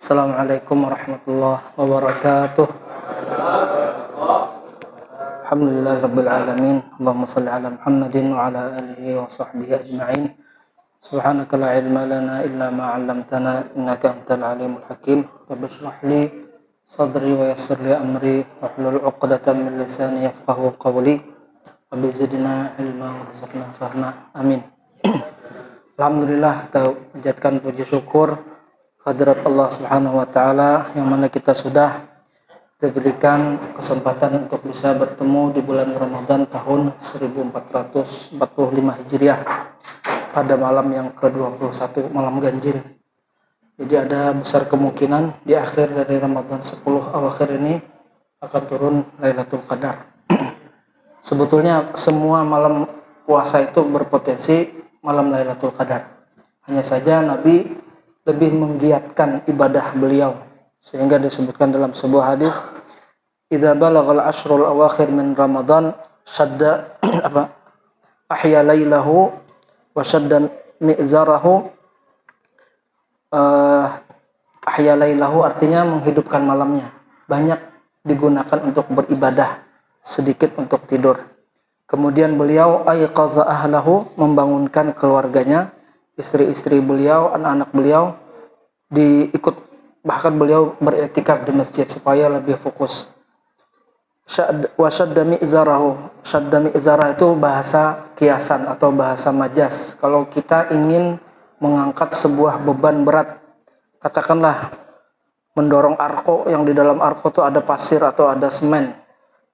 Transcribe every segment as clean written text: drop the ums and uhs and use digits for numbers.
Assalamualaikum warahmatullahi wabarakatuh. Alhamdulillahirabbil alamin. Allahumma shalli ala Muhammadin wa ala alihi wa sahbihi ajma'in. Subhanaka la ilma lana illa ma 'allamtana innaka antal alimul hakim. Rabbi shrah li sadri wa yassir li amri wahlul 'uqdatam min lisani yafqahu qawli. Rabbi zidna ilma warzuqna fahma. Amin. Alhamdulillah, kita panjatkan puji syukur hadirat Allah Subhanahu wa taala yang mana kita sudah diberikan kesempatan untuk bisa bertemu di bulan Ramadan tahun 1445 Hijriah pada malam yang ke-21, malam ganjil. Jadi ada besar kemungkinan di akhir dari Ramadan 10 awakhir ini akan turun Lailatul Qadar. Sebetulnya semua malam puasa itu berpotensi malam Lailatul Qadar. Hanya saja Nabi lebih menggiatkan ibadah beliau, sehingga disebutkan dalam sebuah hadis, idza balaghal ashrul awakhir min Ramadan shadda ahya lailahu wa shadda mi'zarahu. Ahya lailahu artinya menghidupkan malamnya, banyak digunakan untuk beribadah, sedikit untuk tidur. Kemudian beliau ayqaza ahlahu, membangunkan keluarganya, istri-istri beliau, anak-anak beliau diikut, bahkan beliau beriktikaf di masjid supaya lebih fokus. Wa shadda mi'zarahu. Shadda mi'zarah itu bahasa kiasan atau bahasa majas. Kalau kita ingin mengangkat sebuah beban berat, katakanlah mendorong arko, yang di dalam arko itu ada pasir atau ada semen,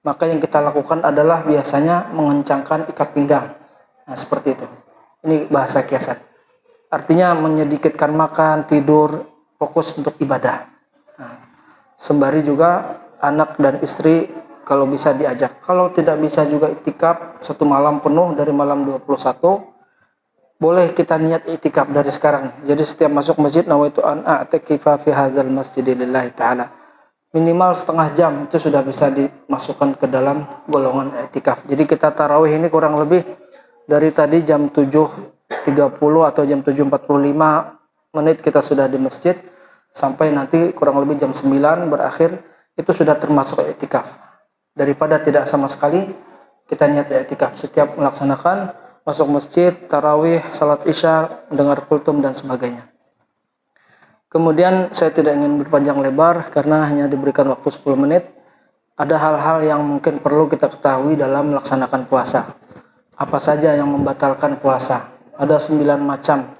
maka yang kita lakukan adalah biasanya mengencangkan ikat pinggang. Nah, seperti itu. Ini bahasa kiasan. Artinya menyedikitkan makan, tidur, fokus untuk ibadah. Nah, sembari juga anak dan istri kalau bisa diajak. Kalau tidak bisa juga iktikaf satu malam penuh dari malam 21, boleh kita niat iktikaf dari sekarang. Jadi setiap masuk masjid, nawaitu an a'takifa fi hadzal masjid lillahi ta'ala. Minimal setengah jam itu sudah bisa dimasukkan ke dalam golongan iktikaf. Jadi kita tarawih ini kurang lebih dari tadi jam 7.30 atau jam 7.45 menit kita sudah di masjid, sampai nanti kurang lebih jam 9 berakhir, itu sudah termasuk i'tikaf. Daripada tidak sama sekali, kita niat i'tikaf. Setiap melaksanakan, masuk masjid, tarawih, salat isya, mendengar kultum dan sebagainya. Kemudian saya tidak ingin berpanjang lebar karena hanya diberikan waktu 10 menit. Ada hal-hal yang mungkin perlu kita ketahui dalam melaksanakan puasa. Apa saja yang membatalkan puasa? Ada 9 macam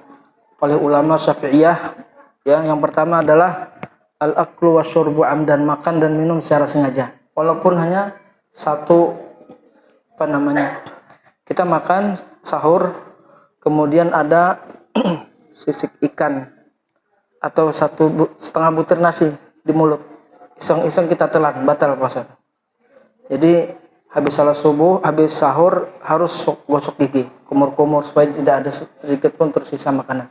oleh ulama Syafi'iyah. Ya, yang pertama adalah al-aklu wasyurbu amdan, makan dan minum secara sengaja. Walaupun hanya satu kita makan sahur, kemudian ada sisik ikan atau setengah butir nasi di mulut, iseng-iseng kita telan, batal puasa. Jadi habis salat subuh, habis sahur harus gosok gigi, kumur-kumur supaya tidak ada sedikit pun tersisa makanan.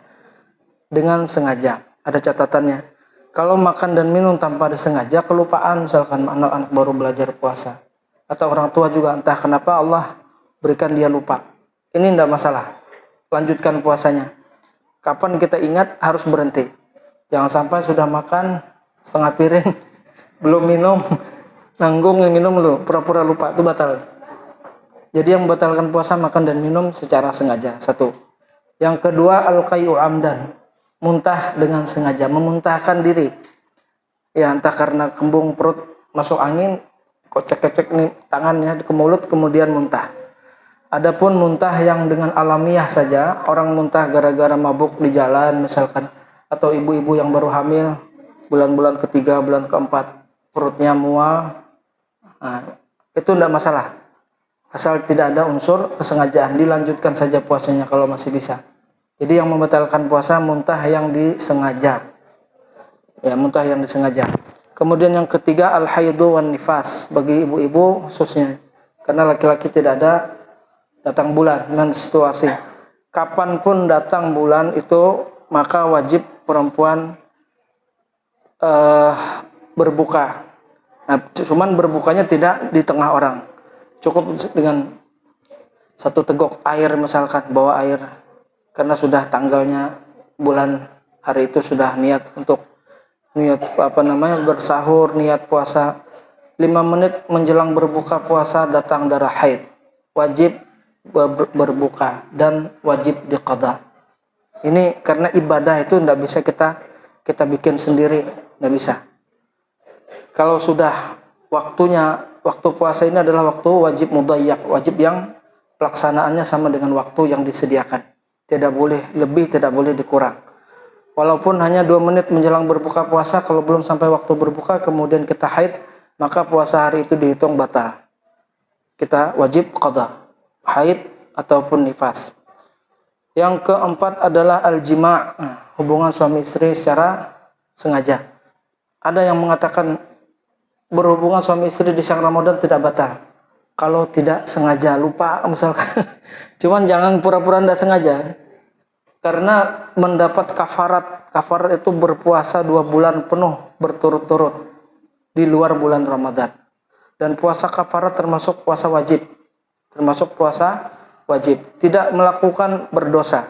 Dengan sengaja. Ada catatannya. Kalau makan dan minum tanpa disengaja, kelupaan, misalkan anak-anak baru belajar puasa, atau orang tua juga entah kenapa Allah berikan dia lupa, ini tidak masalah, lanjutkan puasanya. Kapan kita ingat harus berhenti. Jangan sampai sudah makan setengah piring belum minum, nanggung minum lu, pura-pura lupa, itu batal. Jadi yang membatalkan puasa makan dan minum secara sengaja. Satu. Yang kedua, al-qayu amdan, muntah dengan sengaja, memuntahkan diri. Ya, entah karena kembung perut masuk angin, kok cek-cek nih tangannya ke mulut kemudian muntah. Adapun muntah yang dengan alamiah saja, orang muntah gara-gara mabuk di jalan misalkan, atau ibu-ibu yang baru hamil bulan-bulan ketiga, bulan keempat, perutnya mual, nah, itu tidak masalah. Asal tidak ada unsur kesengajaan, dilanjutkan saja puasanya kalau masih bisa. Jadi yang membatalkan puasa muntah yang disengaja. Ya, muntah yang disengaja. Kemudian yang ketiga al-haidu wan nifas, bagi ibu-ibu khususnya. Karena laki-laki tidak ada datang bulan dengan situasi. Kapanpun datang bulan itu, maka wajib perempuan berbuka. Nah, cuman berbukanya tidak di tengah orang. Cukup dengan satu teguk air misalkan, bawa air. Karena sudah tanggalnya bulan hari itu sudah niat untuk niat bersahur, niat puasa. 5 menit menjelang berbuka puasa datang darah haid, wajib berbuka dan wajib diqadha. Ini karena ibadah itu tidak bisa kita bikin sendiri, tidak bisa. Kalau sudah waktu puasa ini adalah waktu wajib mudayyak, wajib yang pelaksanaannya sama dengan waktu yang disediakan. Tidak boleh lebih, tidak boleh dikurang. Walaupun hanya 2 menit menjelang berbuka puasa, kalau belum sampai waktu berbuka kemudian kita haid, maka puasa hari itu dihitung batal. Kita wajib qadha, haid ataupun nifas. Yang keempat adalah al-jima', hubungan suami istri secara sengaja. Ada yang mengatakan berhubungan suami istri di siang Ramadan tidak batal. Kalau tidak sengaja, lupa misalkan. Cuman jangan pura-pura tidak sengaja. Karena mendapat kafarat. Kafarat itu berpuasa 2 bulan penuh berturut-turut di luar bulan Ramadan. Dan puasa kafarat termasuk puasa wajib. Termasuk puasa wajib. Tidak melakukan berdosa.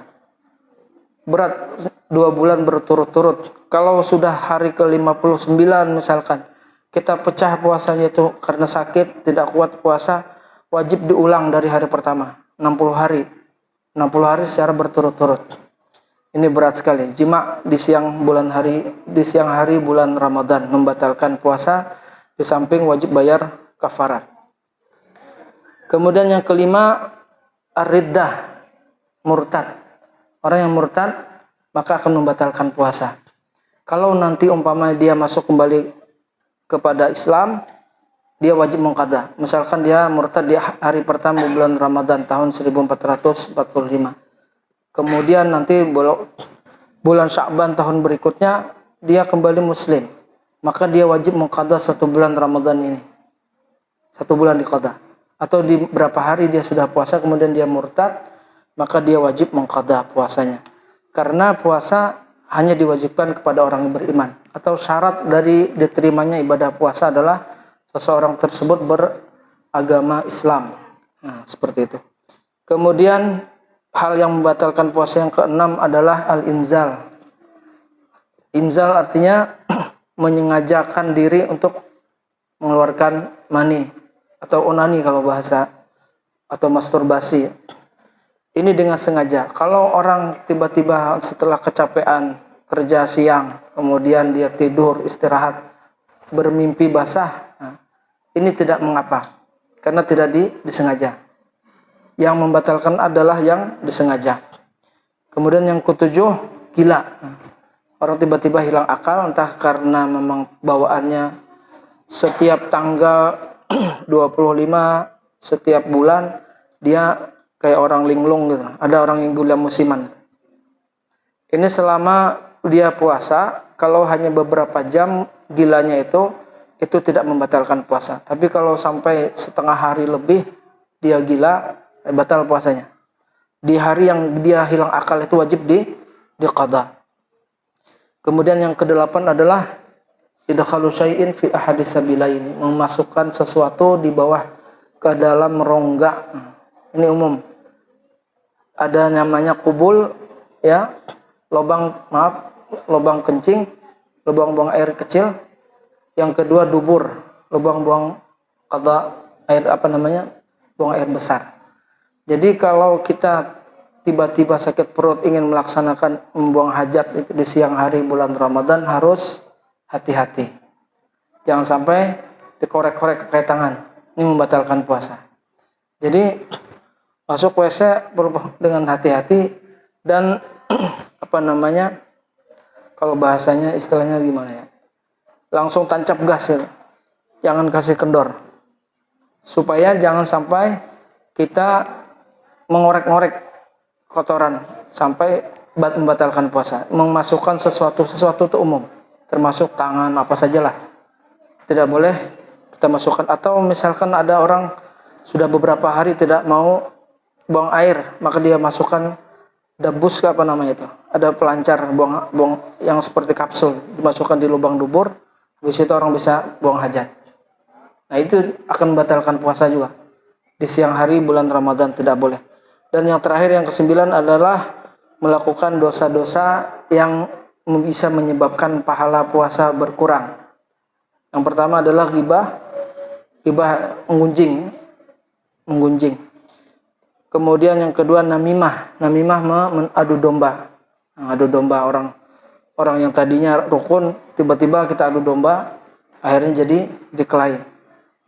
Berat 2 bulan berturut-turut. Kalau sudah hari ke-59 misalkan, kita pecah puasanya itu karena sakit, tidak kuat puasa, wajib diulang dari hari pertama. 60 hari. 60 hari secara berturut-turut. Ini berat sekali. Jima di siang hari bulan Ramadan membatalkan puasa, di samping wajib bayar kafarat. Kemudian yang kelima, ar-riddah, murtad. Orang yang murtad maka akan membatalkan puasa. Kalau nanti umpama dia masuk kembali kepada Islam, dia wajib mengqadha. Misalkan dia murtad di hari pertama bulan Ramadan tahun 1445. Kemudian nanti bulan Sya'ban tahun berikutnya dia kembali muslim, maka dia wajib mengqadha 1 bulan Ramadan ini. 1 bulan diqadha. Atau di berapa hari dia sudah puasa kemudian dia murtad, maka dia wajib mengqadha puasanya. Karena puasa hanya diwajibkan kepada orang yang beriman. Atau syarat dari diterimanya ibadah puasa adalah seseorang tersebut beragama Islam. Nah, seperti itu. Kemudian hal yang membatalkan puasa yang keenam adalah al-inzal. Inzal artinya menyengajakan diri untuk mengeluarkan mani atau onani kalau bahasa, atau masturbasi. Ini dengan sengaja. Kalau orang tiba-tiba setelah kecapean kerja siang, kemudian dia tidur, istirahat, bermimpi basah, ini tidak mengapa, karena tidak disengaja. Yang membatalkan adalah yang disengaja. Kemudian yang ketujuh, gila. Orang tiba-tiba hilang akal, entah karena memang bawaannya setiap tanggal 25, setiap bulan, dia kayak orang linglung gitu. Ada orang yang gila musiman. Ini selama dia puasa, kalau hanya beberapa jam gilanya itu tidak membatalkan puasa. Tapi kalau sampai setengah hari lebih dia gila, batal puasanya. Di hari yang dia hilang akal itu wajib diqadha. Kemudian yang kedelapan adalah idkhalu syai'in fi ahadis sabilaini, memasukkan sesuatu di bawah ke dalam rongga. Ini umum. Ada namanya kubul, ya, lubang kencing, lubang buang air kecil. Yang kedua dubur, lubang buang buang air besar. Jadi kalau kita tiba-tiba sakit perut ingin membuang hajat itu di siang hari bulan Ramadan, harus hati-hati. Jangan sampai dikorek-korek pakai tangan. Ini membatalkan puasa. Jadi masuk WC dengan hati-hati dan kalau bahasanya istilahnya gimana ya? Langsung tancap gas ya. Jangan kasih kendor. Supaya jangan sampai kita mengorek-ngorek kotoran sampai membatalkan puasa. Memasukkan sesuatu itu umum, termasuk tangan apa sajalah. Tidak boleh kita masukkan. Atau misalkan ada orang sudah beberapa hari tidak mau buang air, maka dia masukkan dabus itu. Ada pelancar buang yang seperti kapsul, dimasukkan di lubang dubur, habis itu orang bisa buang hajat. Nah, itu akan membatalkan puasa juga. Di siang hari bulan Ramadan tidak boleh. Dan yang terakhir yang ke-9 adalah melakukan dosa-dosa yang bisa menyebabkan pahala puasa berkurang. Yang pertama adalah ghibah menggunjing. Kemudian yang kedua namimah adu domba. Adu domba orang yang tadinya rukun, tiba-tiba kita adu domba, akhirnya jadi berkelahi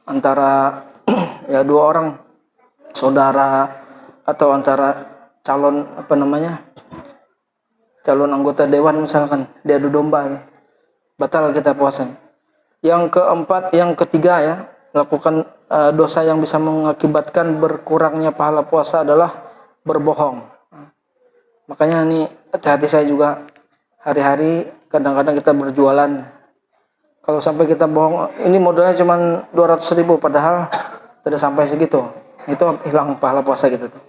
antara ya dua orang saudara atau antara calon anggota dewan misalkan, dia adu domba, batal kita puasa. Yang ketiga ya, melakukan dosa yang bisa mengakibatkan berkurangnya pahala puasa adalah berbohong. Makanya ini hati-hati, saya juga hari-hari kadang-kadang kita berjualan, kalau sampai kita bohong, ini modalnya cuma 200.000 padahal tidak sampai segitu, itu hilang pahala puasa gitu tuh.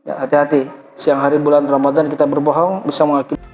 Ya, hati-hati, siang hari bulan Ramadan kita berbohong bisa mengakibatkan